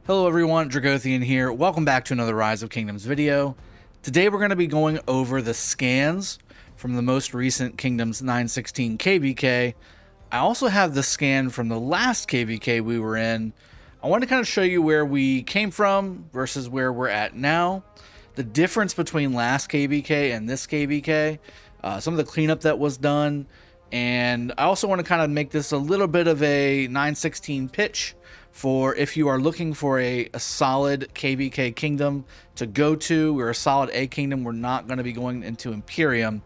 Hello everyone, Dragothien here. Welcome back to another Rise of Kingdoms video. Today we're going to be going over the scans from the most recent K916 KvK. I also have the scan from the last KvK we were in. I want to kind of show you where we came from versus where we're at now. The difference between last KvK and this KvK. Some of the cleanup that was done. And I also want to kind of make this a little bit of a 916 pitch for if you are looking for a solid KvK kingdom to go to. We're a solid A kingdom. We're not going to be going into Imperium.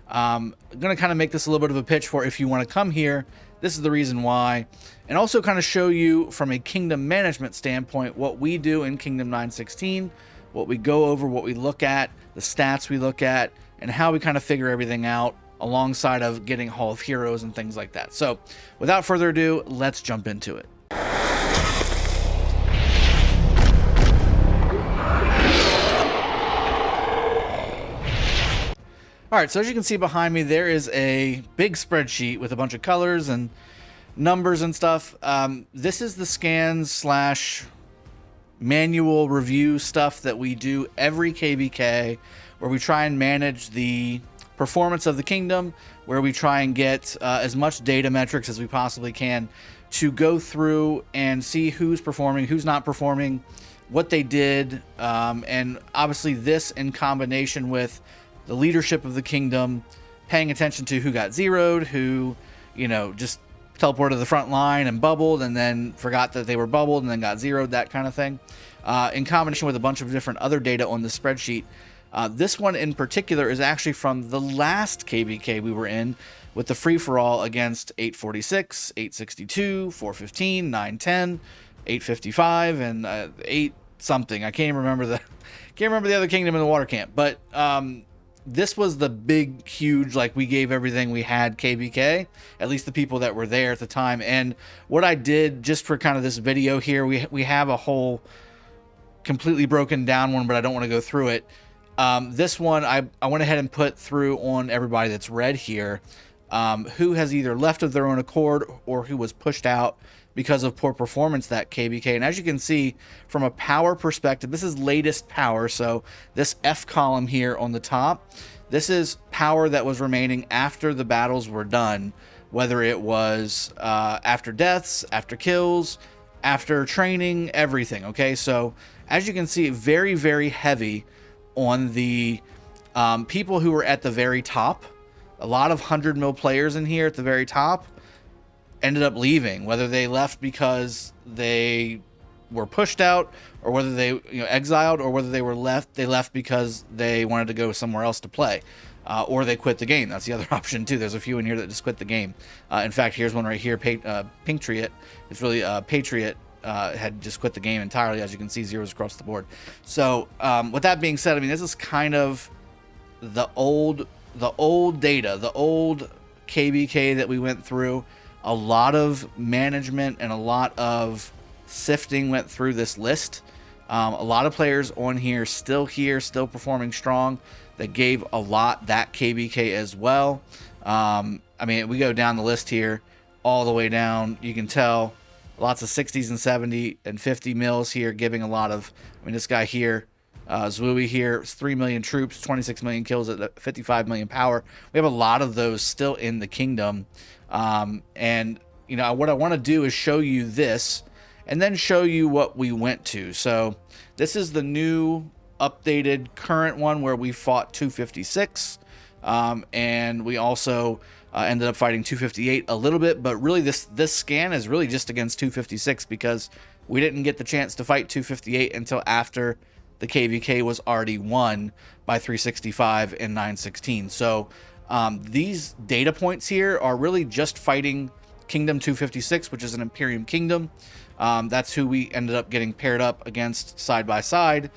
I'm going to kind of make this a little bit of a pitch for if you want to come here. This is the reason why. And also kind of show you from a kingdom management standpoint what we do in Kingdom 916, what we go over, what we look at, the stats we look at, and how we kind of figure everything out alongside of getting Hall of Heroes and things like that. So without further ado, let's jump into it. All right, so as you can see behind me, there is a big spreadsheet with a bunch of colors and numbers and stuff. This is the scans slash manual review stuff that we do every KvK, where we try and manage the performance of the kingdom, where we try and get as much data metrics as we possibly can to go through and see who's performing, who's not performing, what they did, and obviously this in combination with the leadership of the kingdom, paying attention to who got zeroed, who, you know, just teleported to the front line and bubbled and then forgot that they were bubbled and then got zeroed, that kind of thing, in combination with a bunch of different other data on the spreadsheet. This one in particular is actually from the last KvK we were in with the free-for-all against 846, 862, 415, 910, 855, and 8 something. I can't even remember the other kingdom in the water camp, but this was the big, huge, like, we gave everything we had KvK, at least the people that were there at the time. And what I did just for kind of this video here, we have a whole completely broken down one, but I don't want to go through it. This one I went ahead and put through on everybody that's red here, who has either left of their own accord or who was pushed out because of poor performance that KvK. And as you can see from a power perspective, this is latest power. So this F column here on the top, this is power that was remaining after the battles were done, whether it was after deaths, after kills, after training, everything. Okay, so as you can see, very, very heavy on the people who were at the very top. A lot of 100 mil players in here at the very top ended up leaving, whether they left because they were pushed out, or whether they exiled, or whether they left because they wanted to go somewhere else to play, or they quit the game. That's the other option too. There's a few in here that just quit the game. In fact, here's one right here, Pinktriot. It's really Patriot. Had just quit the game entirely. As you can see, zeros across the board. So with that being said, I mean, this is kind of the old data, the old KvK that we went through. A lot of management and a lot of sifting went through this list. A lot of players on here, still performing strong, that gave a lot that KvK as well. I mean, we go down the list here all the way down. You can tell lots of 60s and 70 and 50 mils here, giving a lot of, I mean, this guy here, Zwooey here, 3 million troops, 26 million kills at 55 million power. We have a lot of those still in the kingdom. And, you know, what I want to do is show you this and then show you what we went to. So this is the new updated current one where we fought 256. And we also ended up fighting 258 a little bit, but really this scan is really just against 256 because we didn't get the chance to fight 258 until after the KvK was already won by 365 and 916. So these data points here are really just fighting Kingdom 256, which is an Imperium kingdom. That's who we ended up getting paired up against side by side,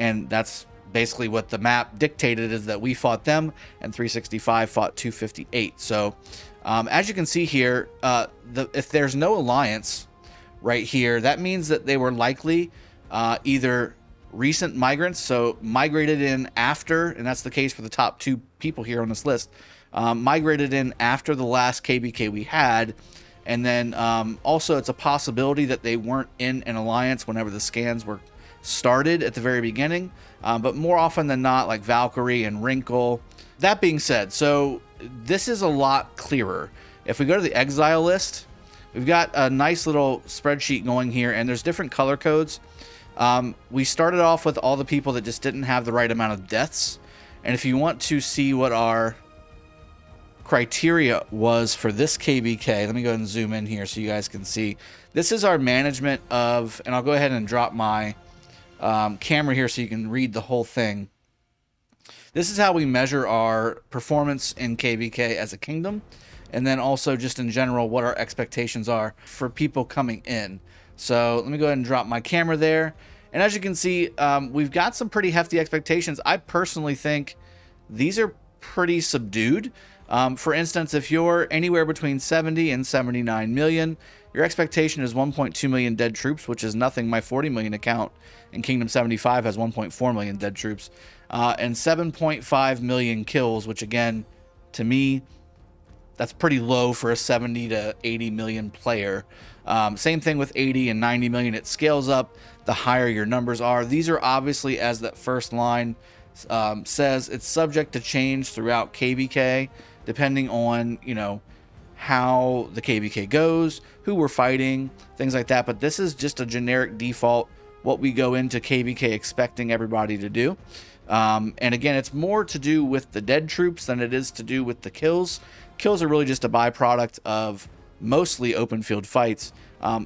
and that's basically what the map dictated, is that we fought them and 365 fought 258. So as you can see here, if there's no alliance right here, that means that they were likely either recent migrants, so migrated in after, and that's the case for the top 2 people here on this list, migrated in after the last KvK we had, And then also it's a possibility that they weren't in an alliance whenever the scans were started at the very beginning, but more often than not, like Valkyrie and Wrinkle. That being said, so this is a lot clearer. If we go to the exile list, we've got a nice little spreadsheet going here, and there's different color codes. We started off with all the people that just didn't have the right amount of deaths. And if you want to see what our criteria was for this KvK, let me go ahead and zoom in here so you guys can see. This is our management of, and I'll go ahead and drop my camera here so you can read the whole thing. This is how we measure our performance in KvK as a kingdom, and then also just in general what our expectations are for people coming in. So let me go ahead and drop my camera there. And as you can see, we've got some pretty hefty expectations. I personally think these are pretty subdued. For instance, if you're anywhere between 70 and 79 million, your expectation is 1.2 million dead troops, which is nothing. My 40 million account in Kingdom 75 has 1.4 million dead troops, and 7.5 million kills, which again, to me, that's pretty low for a 70 to 80 million player. Same thing with 80 and 90 million. It scales up the higher your numbers are. These are obviously, as that first line says, it's subject to change throughout KvK, depending on, you know, how the KvK goes, who we're fighting, things like that. But this is just a generic default, what we go into KvK expecting everybody to do. And again, it's more to do with the dead troops than it is to do with the kills. Kills are really just a byproduct of mostly open field fights.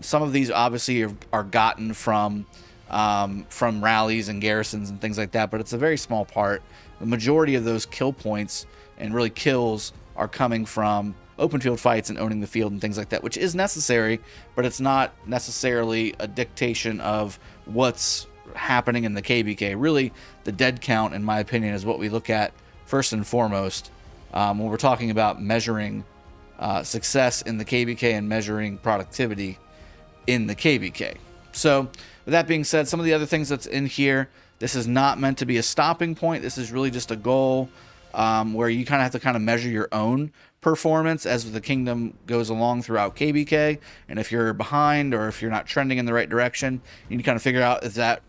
Some of these obviously are gotten from rallies and garrisons and things like that, but it's a very small part. The majority of those kill points and really kills are coming from open field fights and owning the field and things like that, which is necessary, but it's not necessarily a dictation of what's happening in the KvK. Really, the dead count, in my opinion, is what we look at first and foremost when we're talking about measuring success in the KvK and measuring productivity in the KvK. So with that being said, some of the other things that's in here, this is not meant to be a stopping point. This is really just a goal where you kind of have to measure your own performance as the kingdom goes along throughout KvK. And if you're behind or if you're not trending in the right direction, you need to kind of figure out, is that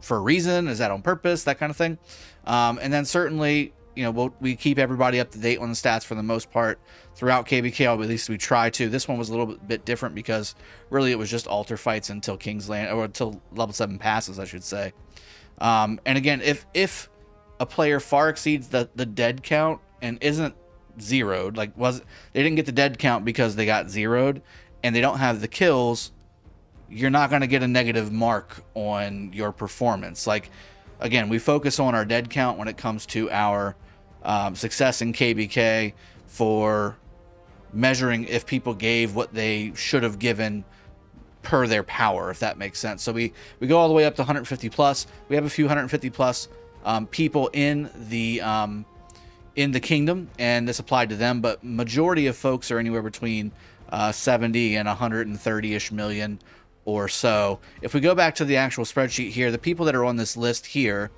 for a reason? Is that on purpose? That kind of thing. And then certainly, you know, we keep everybody up to date on the stats for the most part throughout KvK, or at least we try to. This one was a little bit different because really it was just altar fights until King's Land, or until level 7 passes, I should say. And again, if a player far exceeds the dead count and isn't zeroed, like they didn't get the dead count because they got zeroed and they don't have the kills, you're not going to get a negative mark on your performance. Like, again, we focus on our dead count when it comes to our success in KvK for measuring if people gave what they should have given per their power, if that makes sense. So we go all the way up to 150 plus. We have a few 150 plus people in the kingdom, and this applied to them, but majority of folks are anywhere between 70 and 130-ish million or so. If we go back to the actual spreadsheet here, the people that are on this list here,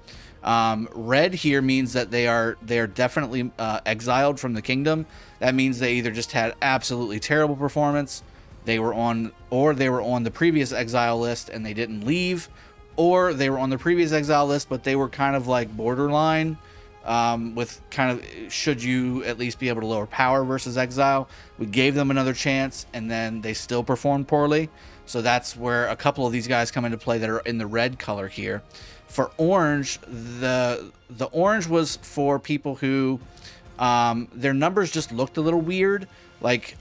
red here means that they are definitely exiled from the kingdom. That means they either just had absolutely terrible performance, they were on the previous exile list and they didn't leave, or they were on the previous exile list but they were kind of like borderline with kind of, should you at least be able to lower power versus exile. We gave them another chance and then they still performed poorly. So that's where a couple of these guys come into play that are in the red color here. For orange, the orange was for people who their numbers just looked a little weird. Like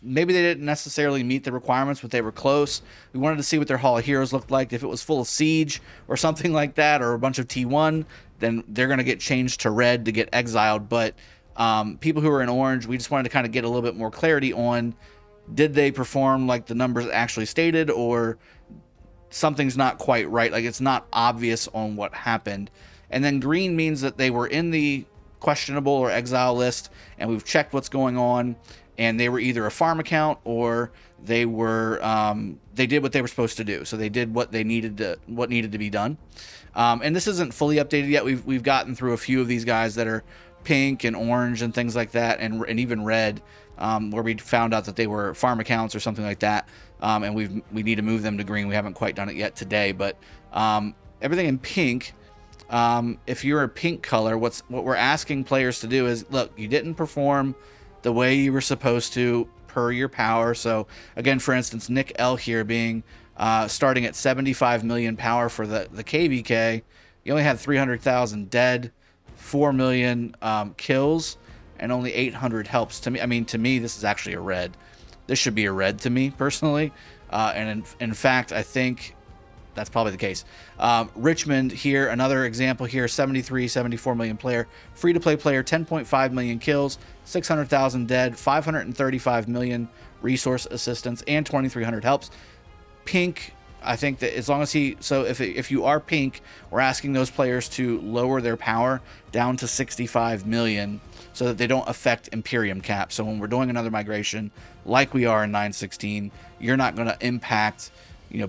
maybe they didn't necessarily meet the requirements, but they were close. We wanted to see what their Hall of Heroes looked like. If it was full of siege or something like that, or a bunch of T1, then they're going to get changed to red to get exiled. But people who are in orange, we just wanted to kind of get a little bit more clarity on, did they perform like the numbers actually stated, or something's not quite right, like it's not obvious on what happened. And then green means that they were in the questionable or exile list, and we've checked what's going on, and they were either a farm account or they were they did what they were supposed to do. So they did what needed to be done. And this isn't fully updated yet. We've gotten through a few of these guys that are pink and orange and things like that, and even red, where we found out that they were farm accounts or something like that, and we need to move them to green. We haven't quite done it yet today, but everything in pink. If you're a pink color, what we're asking players to do is, look, you didn't perform the way you were supposed to per your power. So again, for instance, Nick L here being starting at 75 million power for the KvK, you only had 300,000 dead, 4 million kills, and only 800 helps. To me, this is actually a red. This should be a red to me personally, and in fact, I think that's probably the case. Richmond here, another example here, 74 million player, free-to-play player, 10.5 million kills, 600,000 dead, 535 million resource assistance, and 2,300 helps. Pink, I think that as long as if you are pink, we're asking those players to lower their power down to 65 million so that they don't affect Imperium cap. So when we're doing another migration, like we are in 916, you're not going to impact,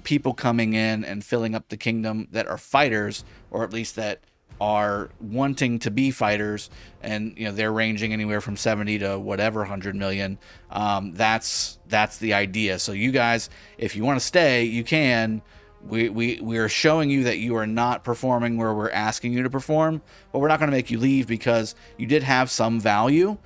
people coming in and filling up the kingdom that are fighters, or at least that are wanting to be fighters, and they're ranging anywhere from 70 to whatever 100 million. That's the idea. So you guys, if you want to stay, you can. We are showing you that you are not performing where we're asking you to perform, but we're not going to make you leave, because you did have some value,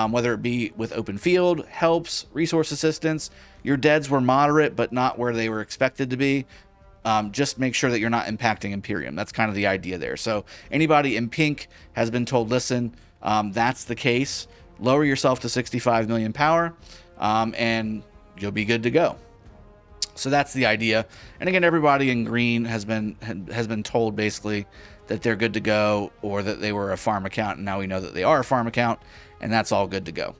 whether it be with open field, helps, resource assistance. Your deads were moderate, but not where they were expected to be. Just make sure that you're not impacting Imperium. That's kind of the idea there. So anybody in pink has been told, listen, that's the case. Lower yourself to 65 million power, and you'll be good to go. So that's the idea. And again, everybody in green has been told basically that they're good to go, or that they were a farm account, and now we know that they are a farm account, and that's all good to go.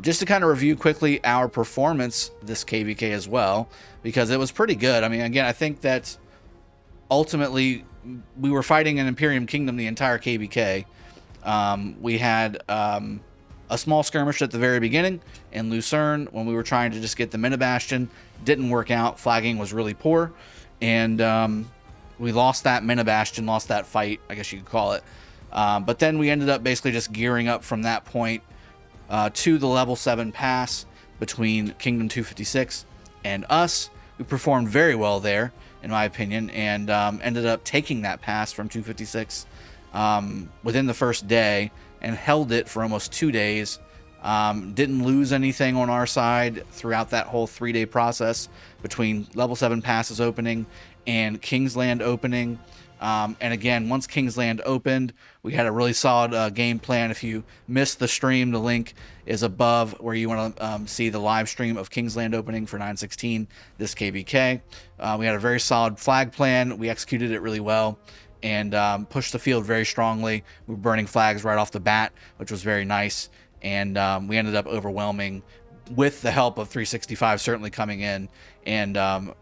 Just to kind of review quickly our performance this KvK as well, because it was pretty good. Again, I think that ultimately we were fighting an Imperium Kingdom the entire KvK. We had a small skirmish at the very beginning in Lucerne when we were trying to just get the Minibastion. Didn't work out. Flagging was really poor, and we lost that Minibastion, lost that fight, I guess you could call it. But then we ended up basically just gearing up from that point to the level 7 pass between Kingdom 256 and us. We performed very well there, in my opinion, and ended up taking that pass from 256 within the first day, and held it for almost 2 days. Didn't lose anything on our side throughout that whole 3-day process between level 7 passes opening and Kingsland opening. And again, once Kingsland opened, we had a really solid game plan. If you missed the stream, the link is above where you want to see the live stream of Kingsland opening for 916 this KvK. We had a very solid flag plan. We executed it really well, and pushed the field very strongly. We were burning flags right off the bat, which was very nice. And we ended up overwhelming, with the help of 365 certainly coming in and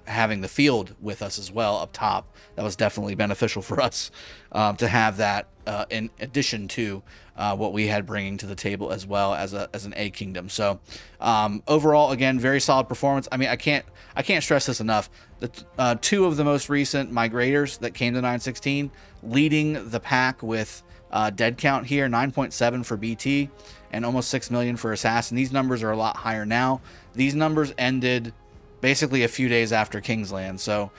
having the field with us as well up top. That was definitely beneficial for us to have that in addition to what we had bringing to the table as well as an A kingdom. So overall, again, very solid performance. I can't stress this enough. The two of the most recent migrators that came to 916 leading the pack with dead count here, 9.7 for BT and almost 6 million for Assassin. These numbers are a lot higher now. These numbers ended basically a few days after Kingsland, so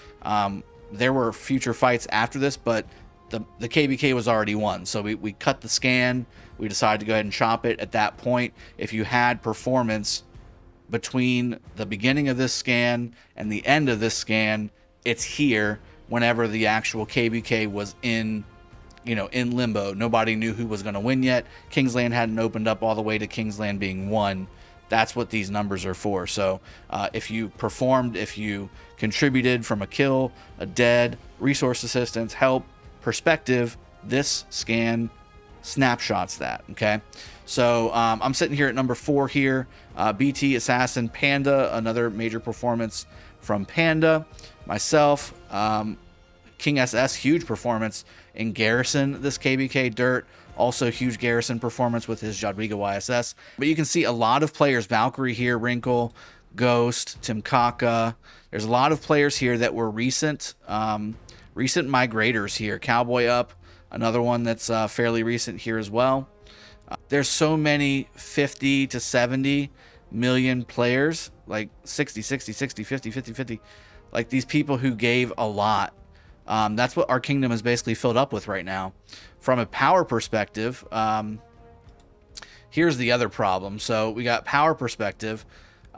there were future fights after this, but the KvK was already won. So we cut the scan. We decided to go ahead and chop it at that point. If you had performance between the beginning of this scan and the end of this scan, it's here whenever the actual KvK was in limbo. Nobody knew who was going to win yet. Kingsland hadn't opened up all the way to Kingsland being won. That's what these numbers are for. So if you performed, if you contributed from a kill, a dead, resource assistance, help, perspective, this scan snapshots that. Okay, so I'm sitting here at number 4 here. BT, Assassin, Panda, another major performance from Panda. Myself, King SS, huge performance in Garrison this KvK. Dirt, also huge Garrison performance with his Jadwiga YSS. But you can see a lot of players, Valkyrie here, Wrinkle, Ghost, Timkaka. There's a lot of players here that were recent migrators here. Cowboy Up, another one that's fairly recent here as well. there's so many 50 to 70 million players, like 60, 60, 60, 50, 50, 50, like these people who gave a lot. That's what our kingdom is basically filled up with right now. From a power perspective, here's the other problem. So we got power perspective.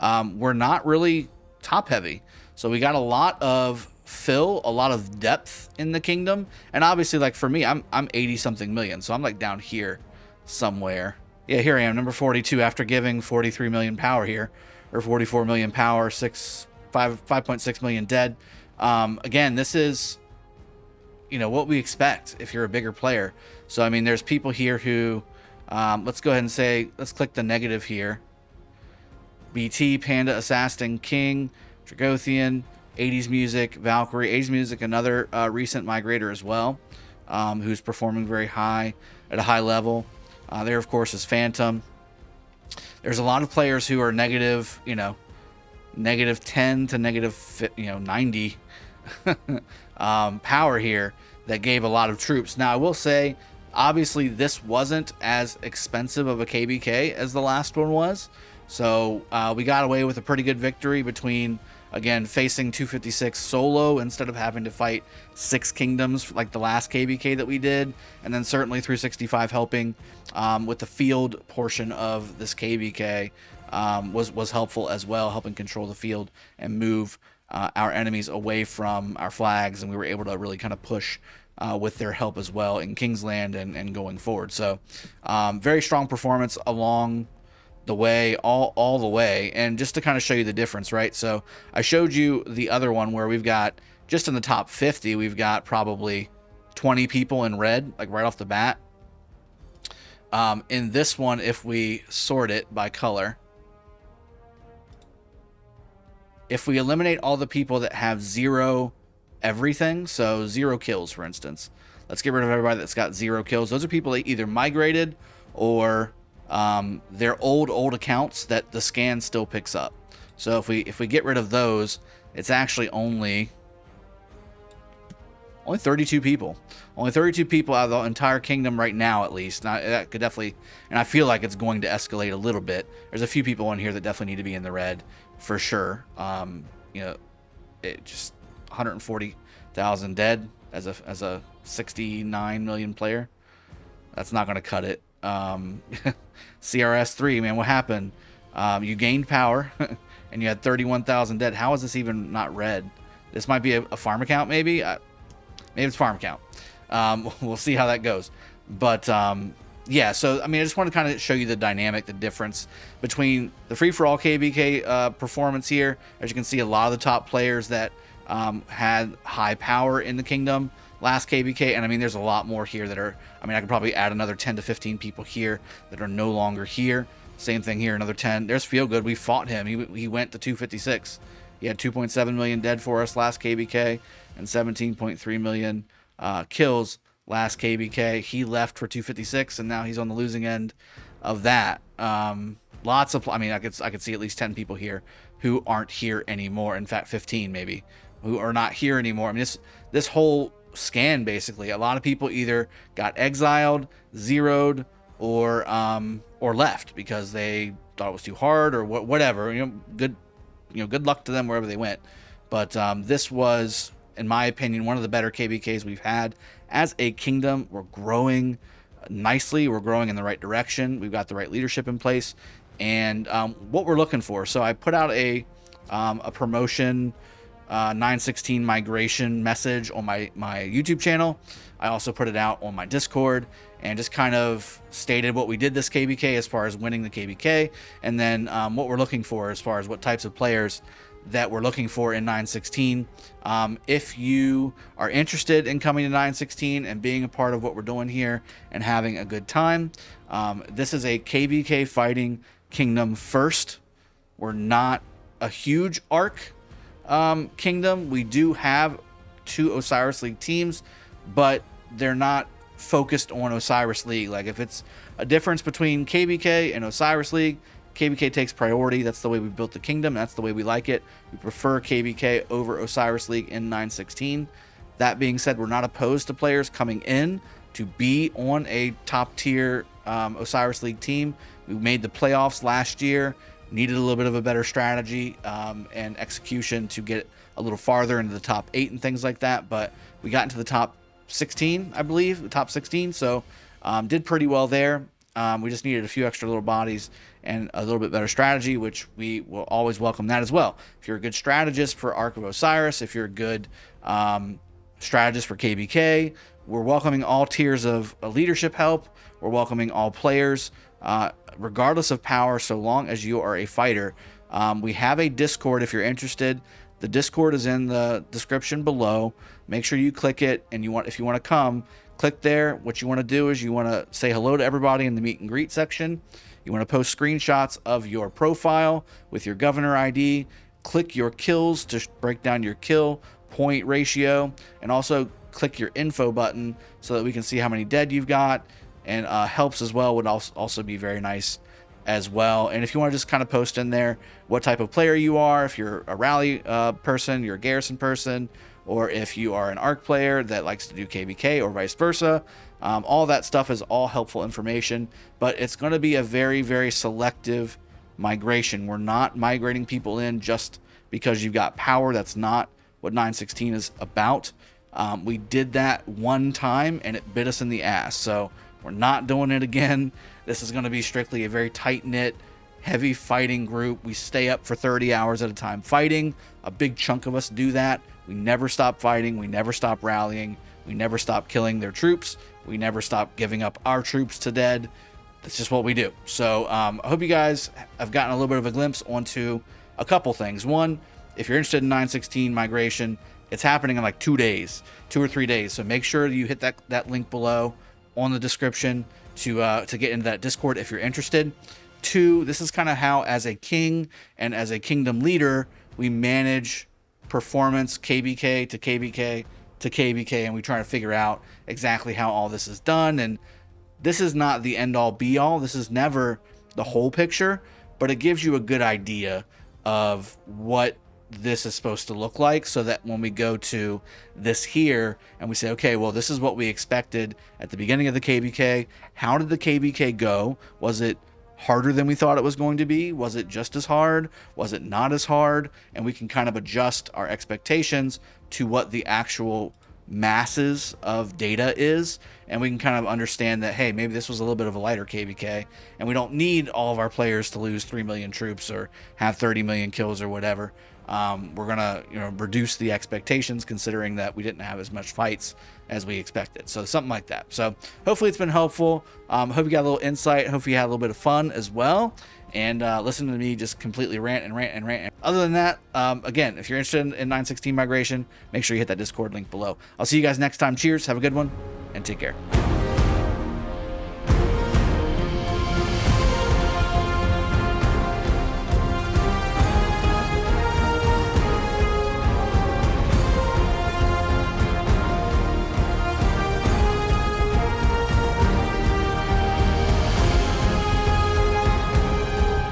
We're not really top heavy. So we got a lot of fill, a lot of depth in the kingdom. And obviously, like for me, I'm 80 something million. So I'm like down here somewhere. Yeah, here I am, number 42 after giving 43 million power here, or 44 million power, 5.6 million dead. Again, this is, you know, what we expect if you're a bigger player. So I mean, there's people here who, let's go ahead and say, let's click the negative here. BT, Panda, Assassin, King, Dragothien, 80s Music, Valkyrie, 80s Music, another recent migrator as well, who's performing very high at a high level. There, of course, is Phantom. There's a lot of players who are negative, you know, negative 10 to negative, 90 power here that gave a lot of troops. Now, I will say, obviously, this wasn't as expensive of a KvK as the last one was. So we got away with a pretty good victory between, again, facing 256 solo instead of having to fight 6 kingdoms like the last KvK that we did. And then certainly 365 helping with the field portion of this KvK was helpful as well, helping control the field and move our enemies away from our flags. And we were able to really kind of push with their help as well in Kingsland and going forward. So very strong performance along the way, all the way. And just to kind of show you the difference, right? So I showed you the other one where we've got, just in the top 50, we've got probably 20 people in red, like right off the bat. In this one, if we sort it by color, if we eliminate all the people that have 0 everything, so 0 kills, for instance, let's get rid of everybody that's got 0 kills. Those are people that either migrated or they're old accounts that the scan still picks up. So if we get rid of those, it's actually only 32 people. Only 32 people out of the entire kingdom right now, at least. Now, that could definitely, and I feel like it's going to escalate a little bit. There's a few people in here that definitely need to be in the red for sure. It just 140,000 dead as a 69 million player. That's not going to cut it. CRS3, man, what happened? You gained power and you had 31,000 dead. How is this even not red? This might be a farm account, maybe. Maybe it's farm account. We'll see how that goes. But yeah, so I mean, I just want to kind of show you the dynamic, the difference between the free-for-all KvK performance here. As you can see, a lot of the top players that had high power in the kingdom last KvK, and I mean, there's a lot more here that are, I mean, I could probably add another 10 to 15 people here that are no longer here. Same thing here, another 10. There's Feel Good. We fought him. He went to 256. He had 2.7 million dead for us last KvK and 17.3 million kills last KvK. He left for 256, and now he's on the losing end of that. Lots of, I mean, I could see at least 10 people here who aren't here anymore. In fact, 15 maybe, who are not here anymore. I mean, this whole scan, basically, a lot of people either got exiled, zeroed, or left because they thought it was too hard or whatever. Good luck to them wherever they went. But this was, in my opinion, one of the better KvKs we've had as a kingdom. We're growing nicely. We're growing in the right direction. We've got the right leadership in place, and what we're looking for. So I put out a promotion 916 migration message on my YouTube channel. I also put it out on my Discord and just kind of stated what we did this KvK as far as winning the KvK, and then what we're looking for as far as what types of players that we're looking for in 916. If you are interested in coming to 916 and being a part of what we're doing here and having a good time, this is a KvK fighting kingdom first. We're not a huge arc kingdom. We do have 2 Osiris League teams, but they're not focused on Osiris League. Like, if it's a difference between KvK and Osiris League, KvK takes priority. That's the way we built the kingdom. That's the way we like it. We prefer KvK over Osiris League in 916. That being said, we're not opposed to players coming in to be on a top tier Osiris League team. We made the playoffs last year, needed a little bit of a better strategy and execution to get a little farther into the top 8 and things like that, but we got into the top 16, I believe, the top 16, so did pretty well there. We just needed a few extra little bodies and a little bit better strategy, which we will always welcome that as well. If you're a good strategist for Ark of Osiris, if you're a good strategist for KvK, we're welcoming all tiers of leadership help. We're welcoming all players, regardless of power, so long as you are a fighter. We have a Discord if you're interested. The Discord is in the description below. Make sure you click it, and if you want to come, click there. What you want to do is you want to say hello to everybody in the meet and greet section. You want to post screenshots of your profile with your governor ID. Click your kills to break down your kill point ratio, and also click your info button so that we can see how many dead you've got, and helps as well would also be very nice as well. And if you want to just kind of post in there what type of player you are, if you're a rally person, you're a garrison person, or if you are an Ark player that likes to do KvK or vice versa, all that stuff is all helpful information, but it's going to be a very, very selective migration. We're not migrating people in just because you've got power. That's not what 916 is about. We did that one time and it bit us in the ass, so we're not doing it again. This is going to be strictly a very tight-knit, heavy fighting group. We stay up for 30 hours at a time fighting. A big chunk of us do that. We never stop fighting. We never stop rallying. We never stop killing their troops. We never stop giving up our troops to dead. That's just what we do. So I hope you guys have gotten a little bit of a glimpse onto a couple things. One, if you're interested in 916 migration, it's happening in like 2 days, 2 or 3 days. So make sure you hit that link below on the description to get into that Discord if you're interested. 2, this is kind of how, as a king and as a kingdom leader, we manage performance KvK to KvK to KvK, and we try to figure out exactly how all this is done. And this is not the end-all be-all. This is never the whole picture, but it gives you a good idea of what this is supposed to look like, so that when we go to this here and we say, okay, well, this is what we expected at the beginning of the KvK. How did the KvK go? Was it harder than we thought it was going to be? Was it just as hard? Was it not as hard? And we can kind of adjust our expectations to what the actual masses of data is, and we can kind of understand that, hey, maybe this was a little bit of a lighter KvK, and we don't need all of our players to lose 3 million troops or have 30 million kills or whatever. We're gonna reduce the expectations, considering that we didn't have as much fights as we expected. So something like that. So hopefully it's been helpful. Hope you got a little insight. Hope you had a little bit of fun as well, and listen to me just completely rant and rant and rant. Other than that, again, if you're interested in 916 migration, make sure you hit that Discord link below. I'll see you guys next time. Cheers, have a good one, and take care.